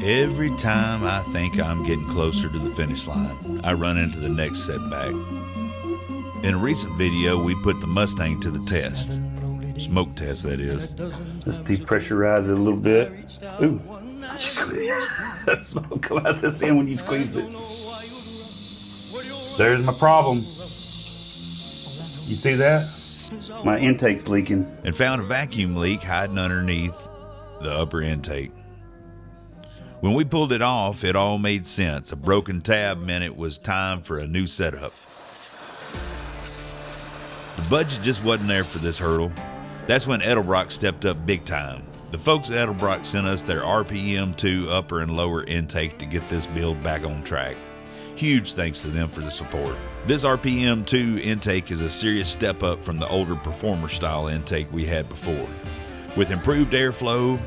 Every time I think I'm getting closer to the finish line, I run into the next setback. In a recent video, we put the Mustang to the test. Smoke test, that is. Let's depressurize it a little bit. Ooh. That smoke come out this end when you squeezed it. There's my problem. You see that? My intake's leaking. And found a vacuum leak hiding underneath the upper intake. When we pulled it off, it all made sense. A broken tab meant it was time for a new setup. The budget just wasn't there for this hurdle. That's when Edelbrock stepped up big time. The folks at Edelbrock sent us their RPM2 upper and lower intake to get this build back on track. Huge thanks to them for the support. This RPM2 intake is a serious step up from the older performer style intake we had before. With improved airflow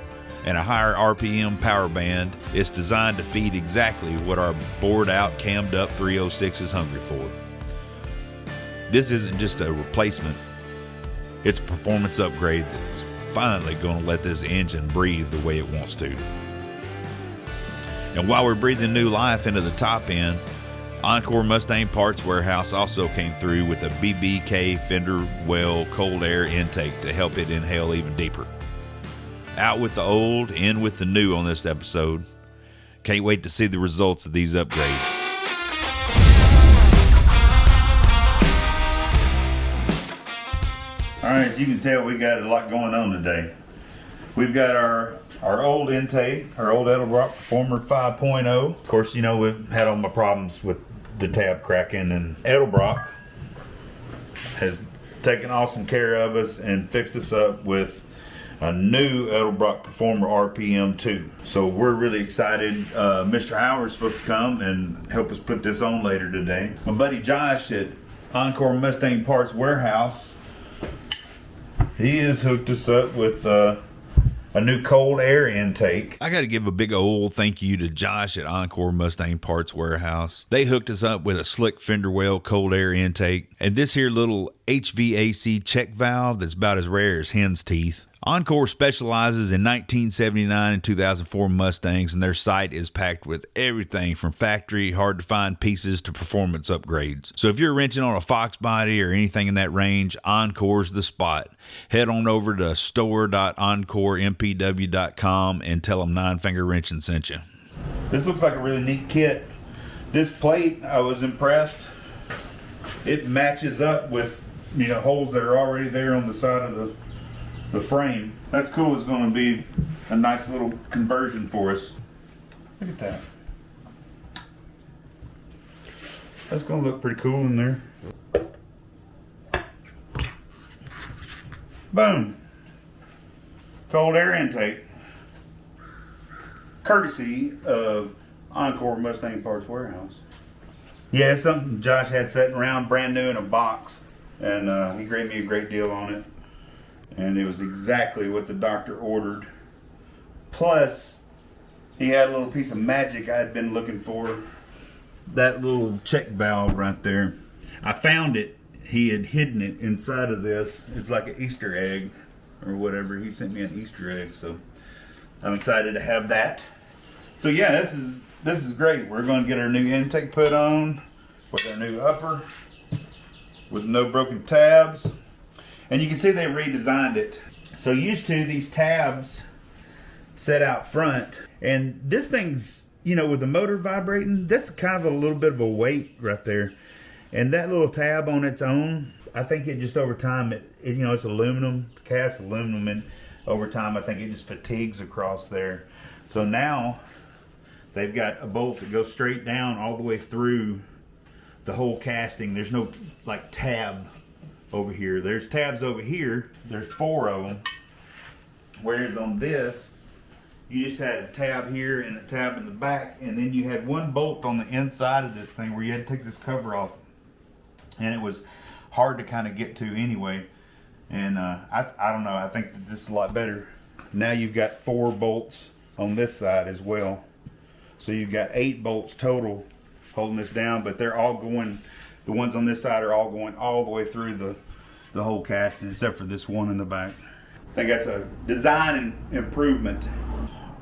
and a higher RPM power band, it's designed to feed exactly what our bored out, cammed up 306 is hungry for. This isn't just a replacement, it's a performance upgrade that's finally going to let this engine breathe the way it wants to. And while we're breathing new life into the top end, Encore Mustang Parts Warehouse also came through with a BBK fenderwell cold air intake to help it inhale even deeper. Out with the old, in with the new on this episode. Can't wait to see the results of these upgrades. All right, as you can tell, we got a lot going on today. We've got our old intake, our old Edelbrock Performer 5.0. Of course, you know, we've had all my problems with the tab cracking, and Edelbrock has taken awesome care of us and fixed us up with a new Edelbrock Performer RPM2. So we're really excited. Mr. Howard's supposed to come and help us put this on later today. My buddy Josh at Encore Mustang Parts Warehouse, he has hooked us up with a new cold air intake. I got to give a big old thank you to Josh at Encore Mustang Parts Warehouse. They hooked us up with a slick fenderwell cold air intake and this here little HVAC check valve that's about as rare as hen's teeth. Encore specializes in 1979 and 2004 Mustangs, and their site is packed with everything from factory, hard-to-find pieces to performance upgrades. So if you're wrenching on a Foxbody or anything in that range, Encore's the spot. Head on over to store.encorempw.com and tell them Nine Finger Wrenching sent you. This looks like a really neat kit. This plate, I was impressed. It matches up with, you know, holes that are already there on the side of the frame. That's cool. It's going to be a nice little conversion for us. Look at that. That's going to look pretty cool in there. Boom. Cold air intake. Courtesy of Encore Mustang Parts Warehouse. Yeah, it's something Josh had sitting around brand new in a box, and he gave me a great deal on it. And it was exactly what the doctor ordered. Plus, he had a little piece of magic I had been looking for. That little check valve right there. I found it. He had hidden it inside of this. It's like an Easter egg or whatever. He sent me an Easter egg, so I'm excited to have that. So yeah, this is great. We're going to get our new intake put on with our new upper with no broken tabs. And you can see they redesigned it. So used to these tabs set out front, and this thing's, you know, with the motor vibrating, that's kind of a little bit of a weight right there. And that little tab on its own, I think it just over time, it you know, it's aluminum, cast aluminum, and over time I think it just fatigues across there. So now they've got a bolt that goes straight down all the way through the whole casting. There's no like tab over here. There's tabs over here. There's 4 of them. Whereas on this, you just had a tab here and a tab in the back, and then you had one bolt on the inside of this thing where you had to take this cover off, and it was hard to kind of get to anyway. And I don't know, I think that this is a lot better. Now you've got 4 bolts on this side as well, so you've got 8 bolts total holding this down, but they're all going, the ones on this side are all going all the way through the whole casting, except for this one in the back. I think that's a design improvement.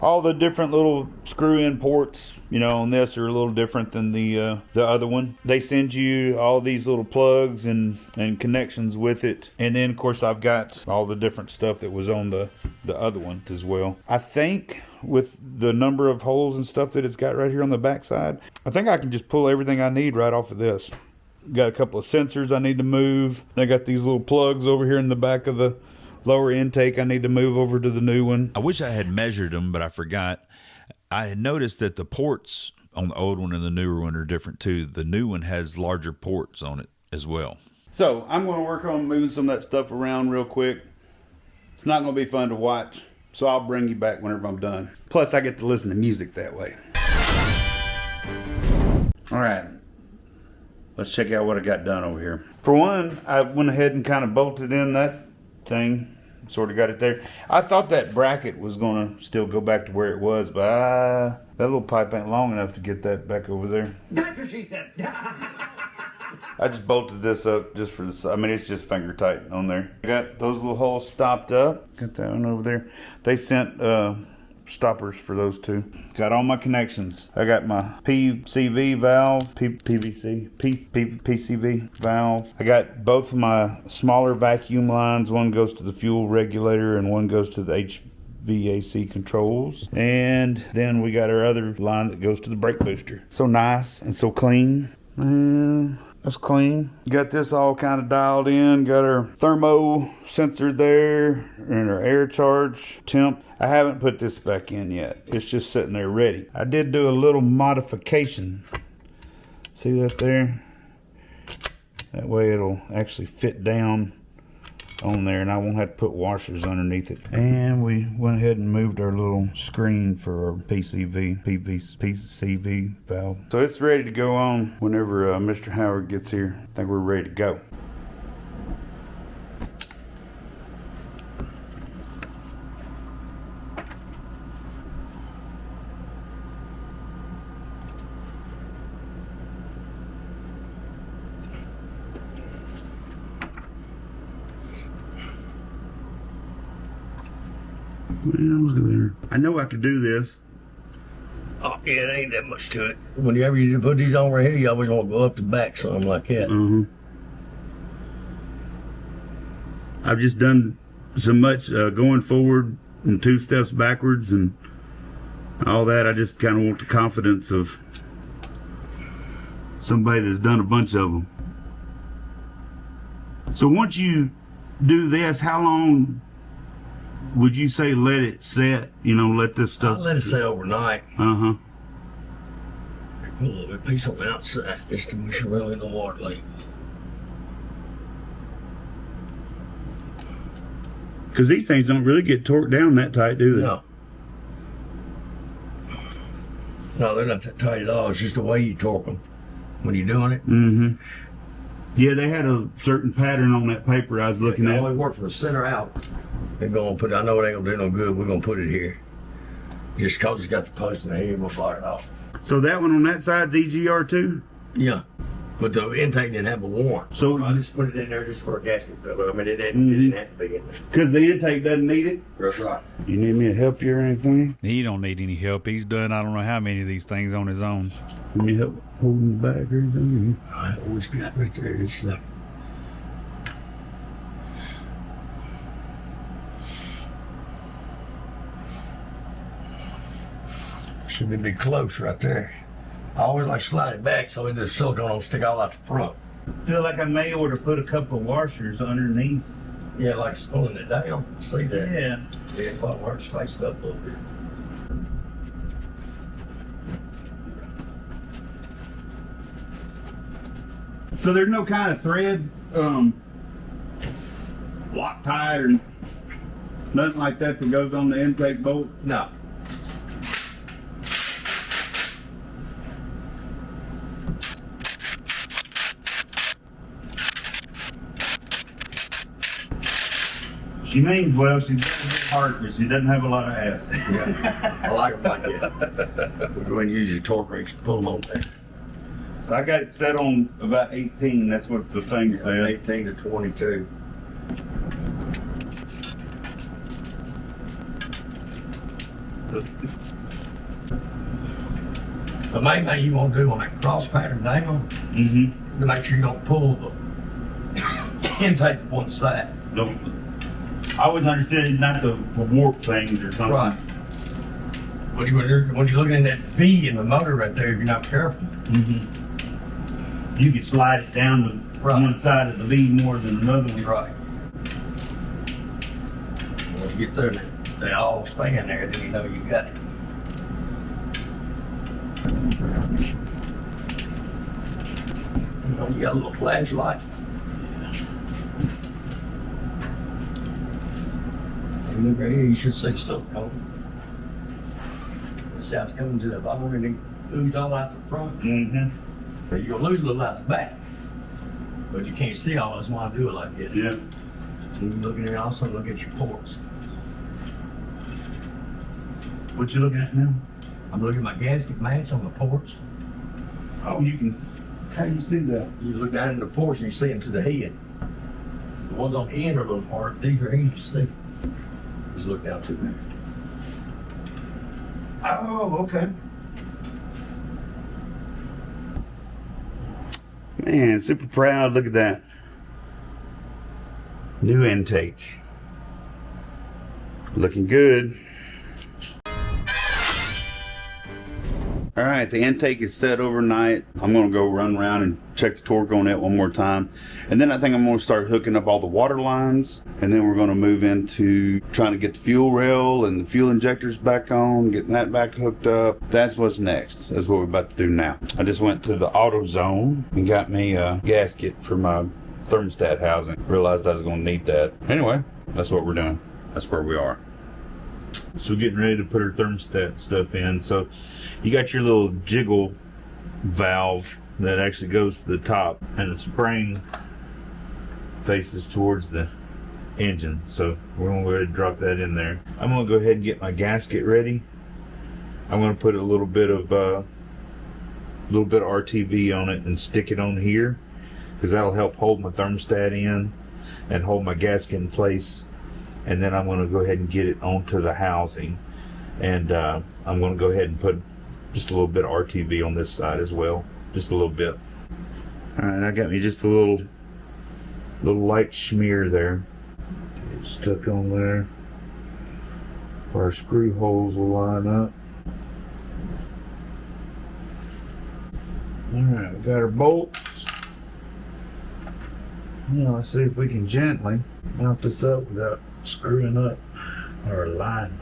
All the different little screw-in ports, you know, on this are a little different than the other one. They send you all these little plugs and connections with it. And then, of course, I've got all the different stuff that was on the other one as well. I think with the number of holes and stuff that it's got right here on the backside, I think I can just pull everything I need right off of this. Got a couple of sensors I need to move. I got these little plugs over here in the back of the lower intake I need to move over to the new one. I wish I had measured them, but I forgot. I had noticed that the ports on the old one and the newer one are different too. The new one has larger ports on it as well. So I'm going to work on moving some of that stuff around real quick. It's not going to be fun to watch, so I'll bring you back whenever I'm done. Plus, I get to listen to music that way. All right, let's check out what I got done over here. For one, I went ahead and kind of bolted in that thing, sort of got it there. I thought that bracket was going to still go back to where it was, but that little pipe ain't long enough to get that back over there. That's what she said. I just bolted this up just for the, I mean, it's just finger tight on there. I got those little holes stopped up. Got that one over there. They sent stoppers for those two. Got all my connections. I got my PCV valve, PCV valve. I got both of my smaller vacuum lines. One goes to the fuel regulator and one goes to the HVAC controls. And then we got our other line that goes to the brake booster. So nice and so clean. That's clean. Got this all kind of dialed in. Got our thermo sensor there and our air charge temp. I haven't put this back in yet. It's just sitting there ready. I did do a little modification. See that there? That way it'll actually fit down on there and I won't have to put washers underneath it. And we went ahead and moved our little screen for our PCV valve. So it's ready to go on whenever Mr. Howard gets here. I think we're ready to go. Well, look at there. I know I could do this. Oh, yeah, it ain't that much to it. Whenever you put these on right here, you always want to go up the back something like that. I've just done so much going forward and 2 steps backwards and all that. I just kind of want the confidence of somebody that's done a bunch of them. So once you do this, how long would you say let it set? You know, let this stuff. I'll let it set overnight. Uh-huh. A little bit of piece on the outside just to make sure we don't get no water leak. Because these things don't really get torqued down that tight, do they? No. No, they're not that tight at all. It's just the way you torque them when you're doing it. Mm-hmm. Yeah, they had a certain pattern on that paper I was looking They at. only work from the center out. They're gonna put. I know it ain't gonna do no good. We're gonna put it here, just cause it's got the post in the head. We'll fire it off. So that one on that side's EGR too? Yeah, but the intake didn't have a warrant. So I just put it in there just for a gasket filler. I mean, it didn't have to be in there. because the intake doesn't need it? That's right. You need me to help you or anything? He don't need any help. He's done I don't know how many of these things on his own. Need me help holding the back or anything? All right, what's got right there? Just like. Should be close right there. I always like slide it back so the silicone don't stick all out the front. Feel like I may ought to put a couple of washers underneath. Yeah, like pulling it down. See that? Yeah. Yeah, but we're spiced up a little bit. So there's no kind of thread, Loctite or nothing like that that goes on the intake bolt? No. She means well. She's got a big heart, but she doesn't have a lot of ass. Yeah. I like them like that. We'll go ahead and use your torque wrench to pull them on there. So I got it set on about 18. That's what the thing said. 18 to 22. The main thing you want to do on that cross pattern down is to make sure you don't pull the intake to one side. Don't. I always understood it's not to warp things or something. Right. But when you're looking at that V in the motor right there, if you're not careful. You can slide it down with one side of the V more than another one. Right. When you get there, they all stay in there, then you know you got it. You know, you got a little flashlight. Look right here, you should see stuff coming. See how it's coming to the bottom and it moves all out the front. But you're gonna lose a little out the back. But you can't see all this when I do it like this. Yeah. So you can look in there also look at your ports. What you looking at now? I'm looking at my gasket match on the ports. Oh, you can. How do you see that? You look down in the ports and you see into the head. The ones on the end are a little hard. These are here you see. Just look down through there. Oh, okay. Man, super proud. Look at that. New intake. Looking good. All right, the intake is set overnight. I'm gonna go run around and check the torque on it one more time. And then I think I'm gonna start hooking up all the water lines. And then we're gonna move into trying to get the fuel rail and the fuel injectors back on, getting that back hooked up. That's what's next. That's what we're about to do now. I just went to the auto zone and got me a gasket for my thermostat housing. Realized I was gonna need that. Anyway, that's what we're doing. That's where we are. So we're getting ready to put our thermostat stuff in. So you got your little jiggle valve that actually goes to the top, and the spring faces towards the engine. So we're gonna go ahead and drop that in there. I'm gonna go ahead and get my gasket ready. I'm gonna put a little bit of RTV on it and stick it on here, because that'll help hold my thermostat in and hold my gasket in place. And then I'm going to go ahead and get it onto the housing, and I'm going to go ahead and put just a little bit of RTV on this side as well, just a little bit. All right, I got me just a little light smear there. Get it stuck on there. Our screw holes will line up. All right, we got our bolts. Now let's see if we can gently mount this up without screwing up our alignment.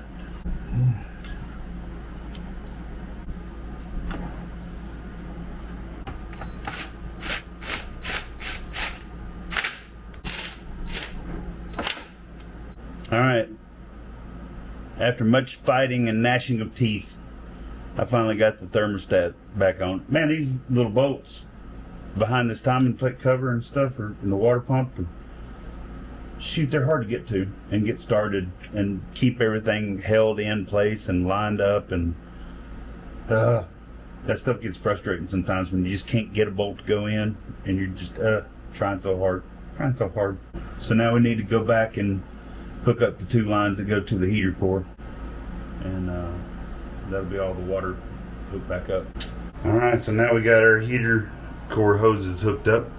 All right. After much fighting and gnashing of teeth, I finally got the thermostat back on. Man, these little bolts behind this timing plate cover and stuff are in the water pump. And shoot, they're hard to get to and get started and keep everything held in place and lined up, and that stuff gets frustrating sometimes when you just can't get a bolt to go in and you're just trying so hard. So now we need to go back and hook up the two lines that go to the heater core, and that'll be all the water hooked back up. All right, so now we got our heater core hoses hooked up,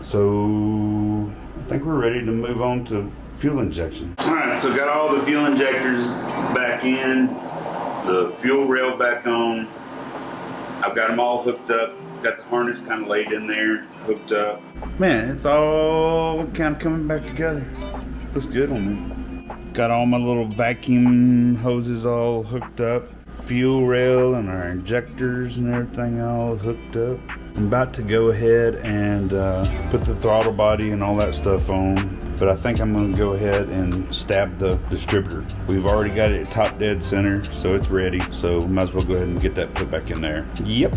so I think we're ready to move on to fuel injection. All right, so got all the fuel injectors back in, the fuel rail back on. I've got them all hooked up, got the harness kind of laid in there, hooked up. Man, it's all kind of coming back together. Looks good on me. Got all my little vacuum hoses all hooked up, fuel rail and our injectors and everything all hooked up. I'm about to go ahead and put the throttle body and all that stuff on, but I think I'm going to go ahead and stab the distributor. We've already got it top dead center, so it's ready, so might as well go ahead and get that put back in there. Yep.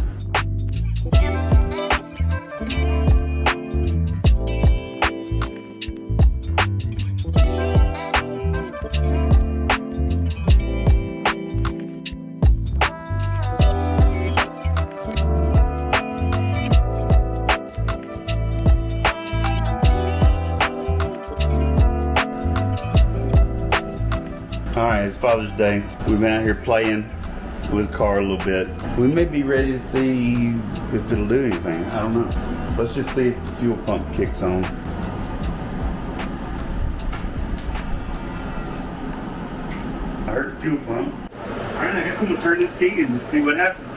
Father's Day. We've been out here playing with the car a little bit. We may be ready to see if it'll do anything. I don't know. Let's just see if the fuel pump kicks on. I heard the fuel pump. All right, I guess I'm gonna turn this key and just see what happens.